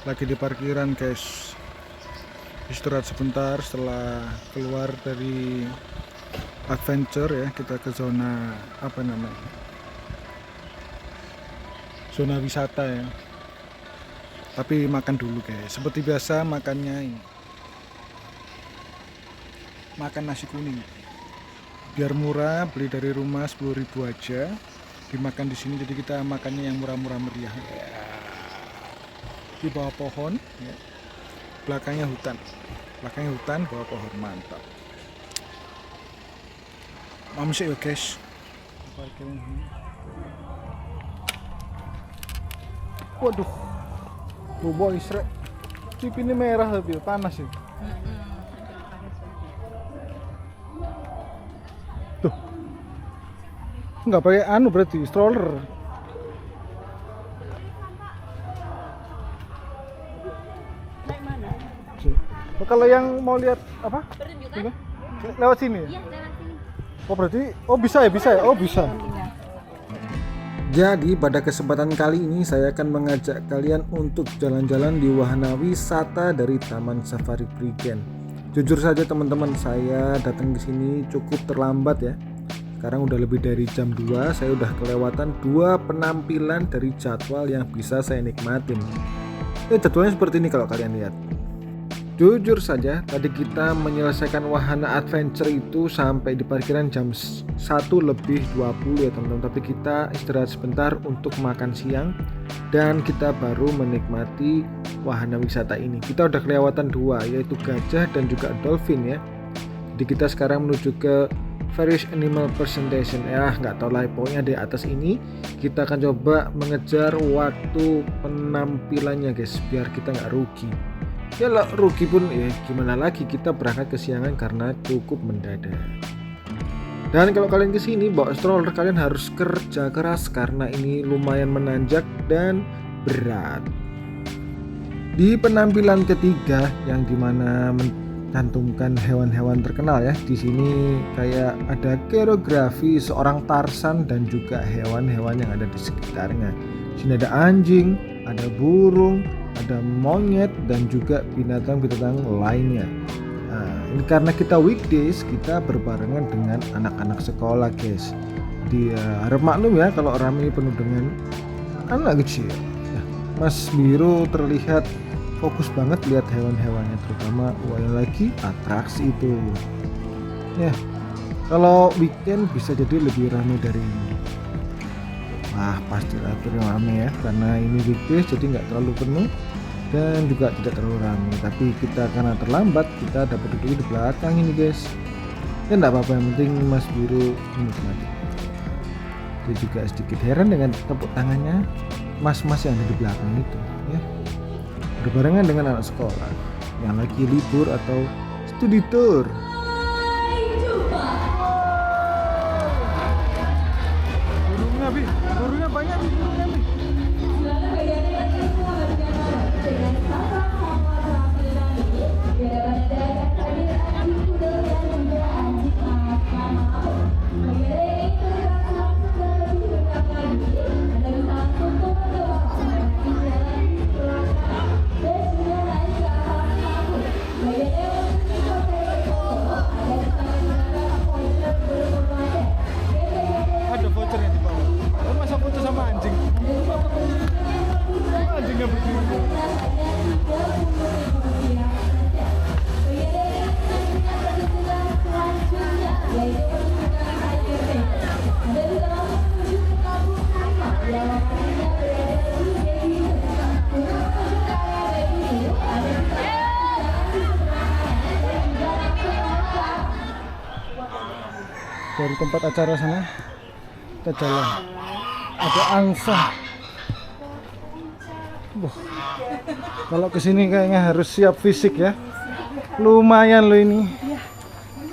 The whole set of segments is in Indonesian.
Lagi di parkiran guys, istirahat sebentar setelah keluar dari adventure ya. Kita ke zona apa namanya, zona wisata ya. Tapi makan dulu guys, seperti biasa makannya ini, makan nasi kuning biar murah, beli dari rumah 10.000 aja, dimakan di sini. Jadi kita makannya yang murah-murah meriah ya. Di bawah pohon ya. Belakangnya hutan, bawah pohon, mantap. Mamsik ya guys. Waduh, boy srek, cip ini merah tapi panas ya. Tuh, nggak pakai anu berarti stroller. Kalau yang mau lihat apa? Pertunjukan? Lewat sini ya? Iya, lewat sini. Oh berarti, bisa ya? Oh bisa. Jadi pada kesempatan kali ini saya akan mengajak kalian untuk jalan-jalan di wahana wisata dari Taman Safari Prigen. Jujur saja teman-teman, saya datang ke sini cukup terlambat ya. Sekarang udah lebih dari jam 2, saya udah kelewatan 2 penampilan dari jadwal yang bisa saya nikmatin. Jadwalnya seperti ini kalau kalian lihat. Jujur saja, tadi kita menyelesaikan wahana adventure itu sampai di parkiran jam 1:20 ya teman-teman. Tapi kita istirahat sebentar untuk makan siang dan kita baru menikmati wahana wisata ini. Kita udah kelewatan 2, yaitu gajah dan juga dolphin ya. Jadi kita sekarang menuju ke various animal presentation ya, nggak tahu lah, pokoknya di atas ini kita akan coba mengejar waktu penampilannya guys, biar kita nggak rugi. Ya lah, rugi pun ya gimana lagi, kita berangkat kesiangan karena cukup mendadak. Dan kalau kalian kesini bawa stroller, kalian harus kerja keras karena ini lumayan menanjak dan berat. Di penampilan ketiga yang dimana mencantumkan hewan-hewan terkenal ya, di sini kayak ada koreografi seorang Tarzan dan juga hewan-hewan yang ada di sekitarnya. Di sini ada anjing, ada burung, ada monyet dan juga binatang-binatang lainnya. Nah, ini karena kita weekdays, kita berbarengan dengan anak-anak sekolah guys. Dia harap maklum ya kalau rame penuh dengan anak kecil. Nah, Mas Biro terlihat fokus banget lihat hewan-hewannya, terutama yang lagi atraksi itu. Ya, kalau weekend bisa jadi lebih ramai dari ini. Wah, pastilah ramai ya, karena ini weekdays jadi nggak terlalu penuh dan juga tidak terlalu ramai. Tapi kita karena terlambat, kita dapat duduk di belakang ini guys. Ya nggak apa-apa, yang penting Mas Biru menikmati. Dia juga sedikit heran dengan tepuk tangannya mas-mas yang ada di belakang itu ya. Berbarengan dengan anak sekolah yang lagi libur atau studi tour. Burungnya banyak nih, burungnya nih. Ada vouchernya di bawah. Oh, masa foto sama anjing? Anjingnya berdiri. Dari tempat acara sana kita jalan, ada angsa. Kalau kesini kayaknya harus siap fisik ya, lumayan loh ini,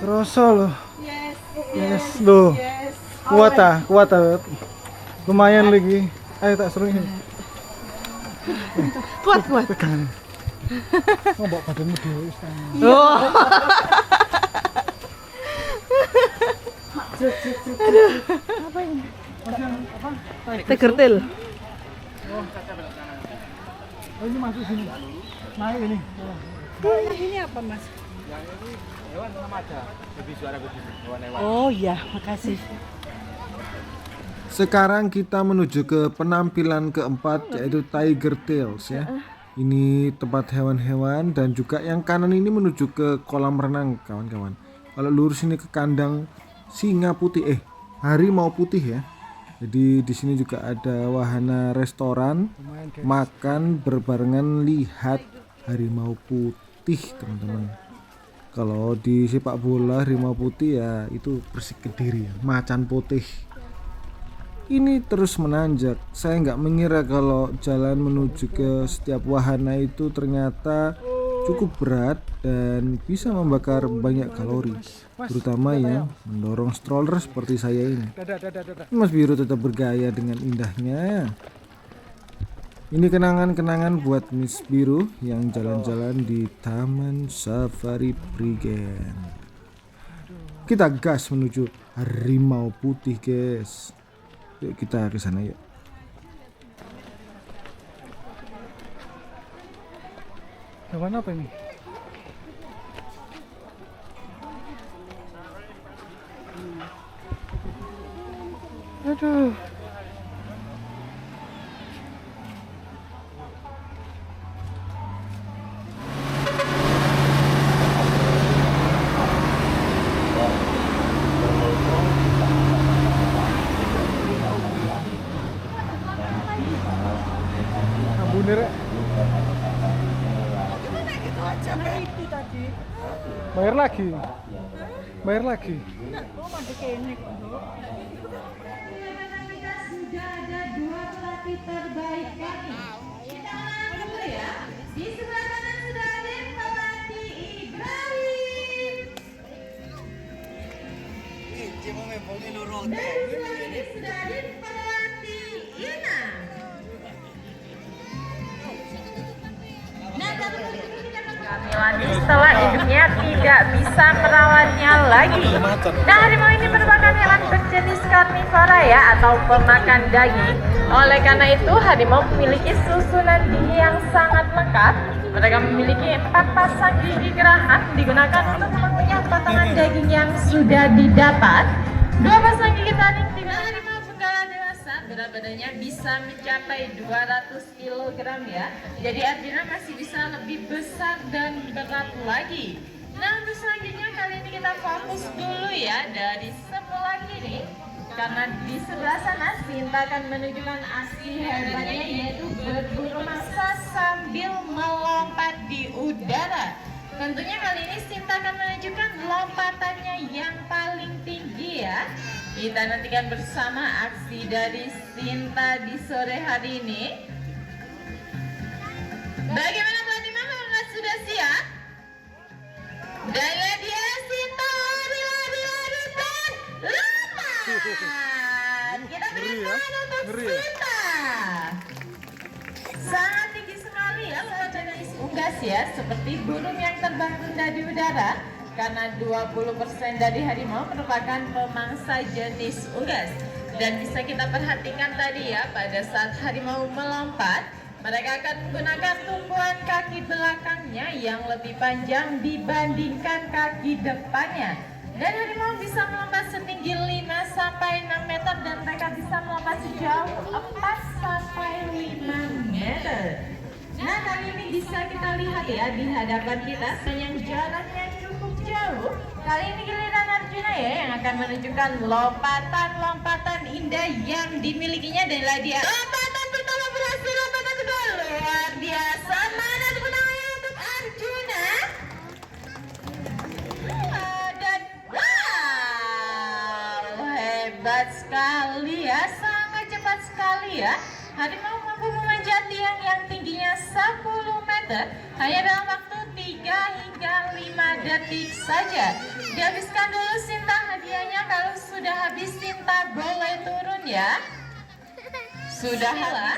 kerasa loh. Yes loh, kuat lumayan lagi. Ayo tak seru ini, kuat pegangan. Ngobok badanmu dewe. Aduh, apa ini? Tegertil. Oh, ini masuk sini. Naik ini. Ini apa, Mas? Yang ini hewan sama aja. Lebih suara begini, hewan-hewan. Oh iya, makasih. Sekarang kita menuju ke penampilan keempat, yaitu Tiger Tales ya. Ini tempat hewan-hewan, dan juga yang kanan ini menuju ke kolam renang kawan-kawan. Kalau lurus ini ke kandang singa putih, harimau putih ya. Jadi di sini juga ada wahana restoran, makan berbarengan lihat harimau putih teman-teman. Kalau di sepak bola harimau putih ya itu Persik Kediri ya, macan putih. Ini terus menanjak. Saya nggak mengira kalau jalan menuju ke setiap wahana itu ternyata cukup berat dan bisa membakar banyak kalori, terutama yang mendorong stroller seperti saya ini. Mas Biru tetap bergaya dengan indahnya. Ini kenangan-kenangan buat Miss Biru yang jalan-jalan di Taman Safari Prigen. Kita gas menuju harimau putih, guys. Yuk kita ke sana yuk. Hewan apa ini? Aduh. Ambune rek. Nah itu tadi. Bayar lagi. Bayar lagi. Oh, mandek ini kok. Sudah ada 2 pelatih terbaik kami. Kita ulangi dulu ya. Di sebelah kanan sudah ada pelatih Ibrahim. Dan sebelah kiri sudah ada pelatih Ina. Nah, kalau begitu kita Milani setelah induknya tidak bisa merawatnya lagi. Nah, harimau ini merupakan hewan berjenis karnivora ya, atau pemakan daging. Oleh karena itu, harimau memiliki susunan gigi yang sangat lengkap. Mereka memiliki 4 pasang gigi geraham digunakan untuk mengunyah potongan daging yang sudah didapat. 2 pasang gigi taring digunakan harimau benggala dewasa. Berat badannya bisa mencapai 200 kg ya. Jadi Arjuna masih bisa lebih besar dan berat lagi. Nah, untuk selanjutnya kali ini kita fokus dulu ya dari sebelah kiri. Karena di sebelah sana Sinta akan menunjukkan aksi hebatnya, yaitu berburu mangsa sambil melompat di udara. Tentunya kali ini Sinta akan menunjukkan lompatannya yang paling tinggi ya. Kita nantikan bersama aksi dari Sinta di sore hari ini. Bagaimana pelatih Mama, sudah siap? Dan dia Sinta lari dan lompat. Kita berikan untuk Sinta. Sangat tinggi sekali ya lompatan unggas ya, seperti burung yang terbang rendah di udara. Karena 20% dari harimau merupakan pemangsa jenis unggas. Dan bisa kita perhatikan tadi ya, pada saat harimau melompat, mereka akan menggunakan tumpuan kaki belakangnya yang lebih panjang dibandingkan kaki depannya. Dan harimau bisa melompat setinggi 5-6 meter, dan mereka bisa melompat sejauh 4-5 meter. Nah, kali ini bisa kita lihat ya di hadapan kita yang jaraknya cukup jauh. Kali ini giliran Arjuna ya yang akan menunjukkan lompatan-lompatan indah yang dimilikinya, dan dia lompatan pertama berhasil, lompatan kedua luar biasa. Mana tepuk tangannya untuk Arjuna? Dan wow, hebat sekali ya, sangat cepat sekali ya. Harimau mampu memanjat tiang yang tingginya 10 meter hanya dalam waktu 3 hingga 5 detik saja. Dihabiskan dulu Sinta hadiahnya, kalau sudah habis Sinta boleh turun ya. Sudah lah.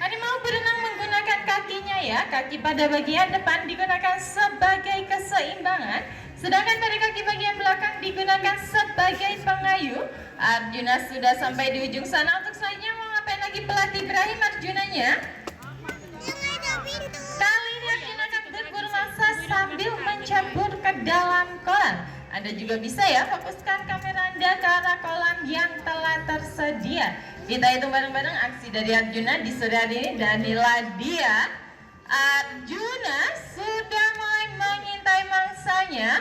Harimau berenang menggunakan kakinya ya. Kaki pada bagian depan digunakan sebagai keseimbangan, sedangkan pada kaki bagian belakang digunakan sebagai pengayuh. Arjuna sudah sampai di ujung sana. Untuk selanjutnya mau ngapain lagi pelatih Ibrahim Arjunanya? tercampur ke dalam kolam. Anda juga bisa ya fokuskan kamera Anda ke arah kolam yang telah tersedia. Kita hitung bareng-bareng aksi dari Arjuna di sore hari ini. Dan inilah dia, Arjuna sudah mulai mengintai mangsanya.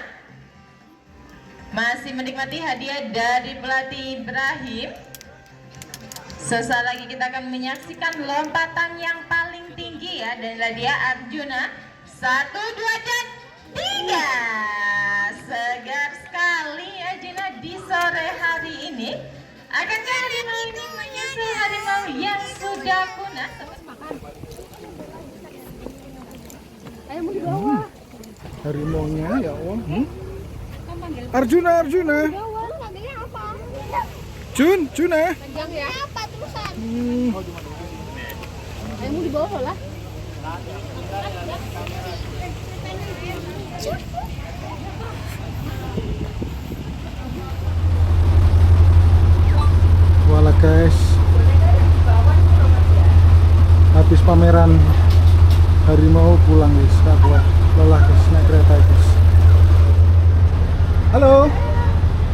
Masih menikmati hadiah dari pelatih Ibrahim. Sesaat lagi kita akan menyaksikan lompatan yang paling tinggi ya. Dan inilah dia Arjuna. 1, 2, dan 3. Segar sekali Arjuna di sore hari ini. Akankah harimau ini menyusul harimau yang sudah punah? Ayo mau dibawa. Harimaunya ya Allah. Arjuna. Bawa, manggilnya apa? Juna. Panjang ya? Apa terusan? Ayo mau dibawa lah. Wala guys, habis pameran harimau pulang guys, tak kuat, lelah guys, naik kereta guys. Halo,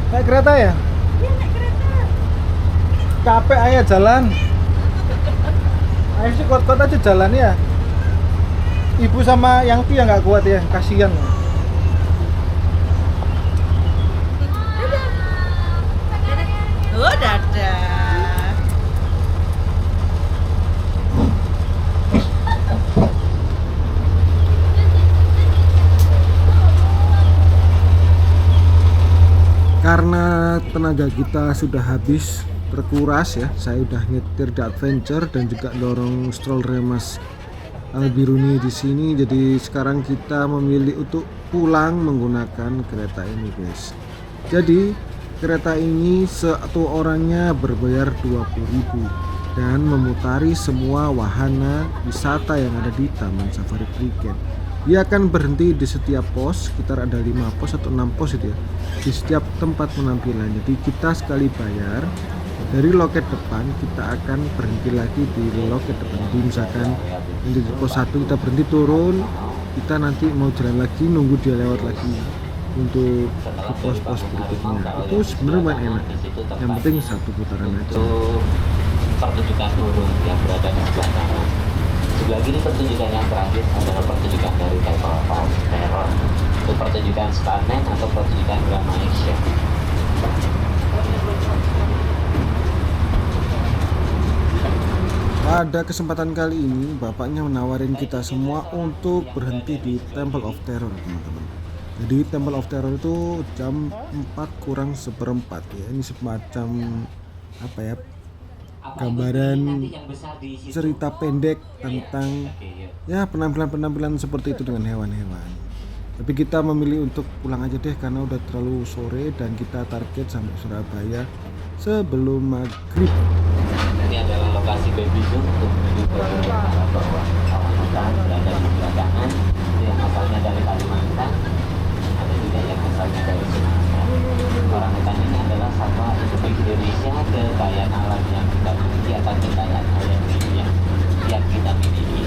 naik kereta ya? Iya naik kereta. Capek aja jalan. Ayo sih kuat-kuat aja jalan ya. Ibu sama yang Tia nggak kuat ya, kasihan. Oh, dadah. Karena tenaga kita sudah habis, terkuras ya, saya udah nyetir di Adventure dan juga dorong stroller Mas Albiruni di sini. Jadi sekarang kita memilih untuk pulang menggunakan kereta ini guys. Jadi kereta ini satu orangnya berbayar 20.000 dan memutari semua wahana wisata yang ada di Taman Safari Prigen. Dia akan berhenti di setiap pos, sekitar ada 5 pos atau 6 pos itu ya, di setiap tempat penampilan. Jadi kita sekali bayar dari loket depan, kita akan berhenti lagi di loket depan. Jadi misalkan di pos 1 kita berhenti turun, kita nanti mau jalan lagi nunggu dia lewat lagi untuk ke pos-pos berikutnya. Itu sebenarnya main enak, yang penting satu putaran aja. Pertunjukan turun yang berada di sebelah kanan. Sebelah kiri pertunjukan yang terakhir adalah pertunjukan dari Temple of Terror. Itu pertunjukan stuntman atau pertunjukan drama action. Pada kesempatan kali ini bapaknya menawarin kita semua untuk berhenti di Temple of Terror teman-teman. Jadi Temple of Terror itu jam 4 kurang seperempat ya. Ini semacam apa ya, gambaran cerita pendek tentang ya penampilan-penampilan seperti itu dengan hewan-hewan. Tapi kita memilih untuk pulang aja deh karena udah terlalu sore dan kita target sampai Surabaya sebelum maghrib. Ini adalah lokasi baby zoo untuk menuju ke arah bawah. Kawan hutan berada di sebelah kanan, itu yang asalnya dari Kalimantan, ada juga yang asalnya dari Sumatera. Orang hutan ini adalah satwa endemik Indonesia, kekayaan alam yang kita miliki atau kekayaan alam yang kita miliki.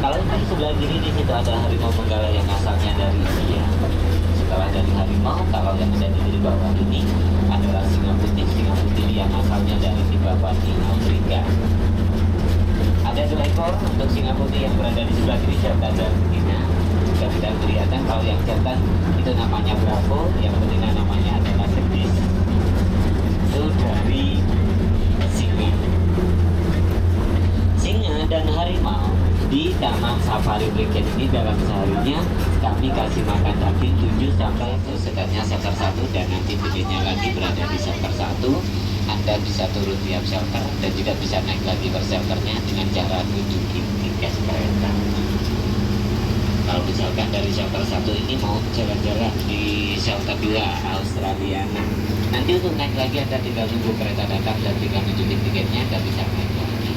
Kalau di sebelah kiri di situ ada harimau benggala yang asalnya dari India. Setelah dari harimau, kalau yang ada di bawah ini adalah singa putih yang asalnya dari Bupati Afrika. Ada 2 ekor untuk singa putih yang berada di sebelah kiri jantan dan betina. Jika tidak kelihatan, kalau yang jantan itu namanya Bravo, yang betina namanya adalah Sedis. Itu dari singa dan harimau di Taman Safari Prigen ini dalam seharinya kami kasih makan daging 7 sampai itu sekitarnya shelter 1 dan nanti berikutnya lagi berada di shelter 1. Anda bisa turun tiap shelter dan juga bisa naik lagi per shelternya dengan cara nunjukin tiket kereta. Kalau misalkan dari shelter 1 ini mau jalan-jalan di shelter 2 Australiana, nanti untuk naik lagi Anda tinggal nunggu kereta datang dan tinggal nunjukin tiketnya dan bisa naik lagi.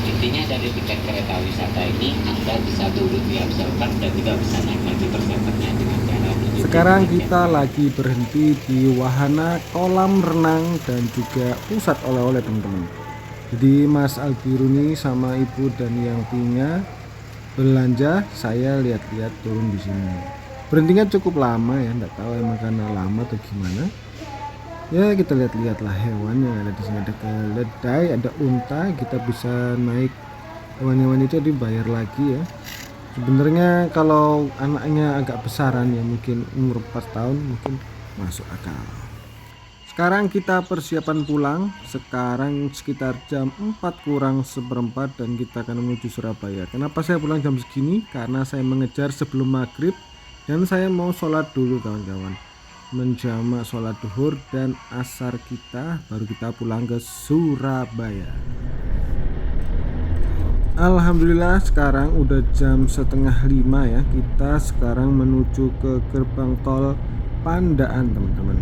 Intinya dari tiket kereta wisata ini Anda bisa turun tiap shelter dan juga bisa naik lagi per shelternya dengan cara nunjukin. Sekarang kita lagi berhenti di wahana kolam renang dan juga pusat oleh-oleh teman-teman. Jadi Mas Albiruni sama Ibu dan yang punya belanja, saya lihat-lihat turun di sini. Berhentinya cukup lama ya, nggak tahu emang karena lama atau gimana. Ya kita lihat-lihatlah hewan yang ada di sini. Ada keledai, ada unta. Kita bisa naik hewan-hewan itu dibayar lagi ya. Sebenarnya kalau anaknya agak besaran ya, mungkin umur 4 tahun mungkin masuk akal. Sekarang kita persiapan pulang. Sekarang sekitar jam 4:04 dan kita akan menuju Surabaya. Kenapa saya pulang jam segini? Karena saya mengejar sebelum maghrib dan saya mau sholat dulu kawan-kawan, menjamak sholat duhur dan asar kita, baru kita pulang ke Surabaya. Alhamdulillah sekarang udah jam 4:30 ya. Kita sekarang menuju ke gerbang tol Pandaan teman-teman.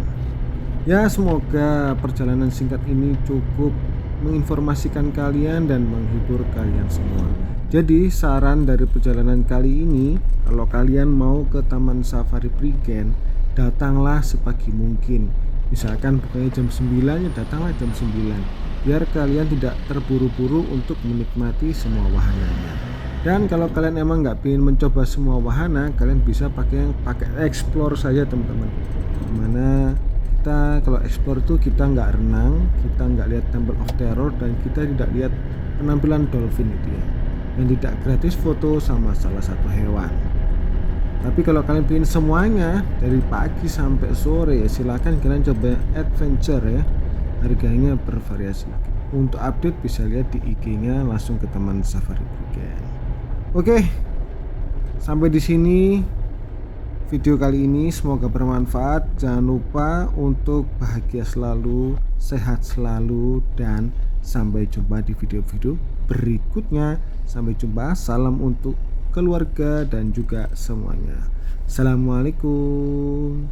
Ya semoga perjalanan singkat ini cukup menginformasikan kalian dan menghibur kalian semua. Jadi saran dari perjalanan kali ini, kalau kalian mau ke Taman Safari Prigen, datanglah sepagi mungkin. Misalkan bukannya jam 9 ya datanglah jam 9, biar kalian tidak terburu-buru untuk menikmati semua wahananya. Dan kalau kalian emang nggak ingin mencoba semua wahana, kalian bisa pakai explore saja teman-teman. Dimana kita kalau explore itu kita nggak renang, kita nggak lihat Temple of Terror, dan kita tidak lihat penampilan dolphin itu ya, dan tidak gratis foto sama salah satu hewan. Tapi kalau kalian ingin semuanya dari pagi sampai sore, silahkan kalian coba adventure ya, harganya bervariasi. Untuk update bisa lihat di IG-nya langsung ke Taman Safari Prigen. Oke, sampai di sini video kali ini, semoga bermanfaat. Jangan lupa untuk bahagia selalu, sehat selalu, dan sampai jumpa di video-video berikutnya. Sampai jumpa, salam untuk keluarga dan juga semuanya. Assalamualaikum.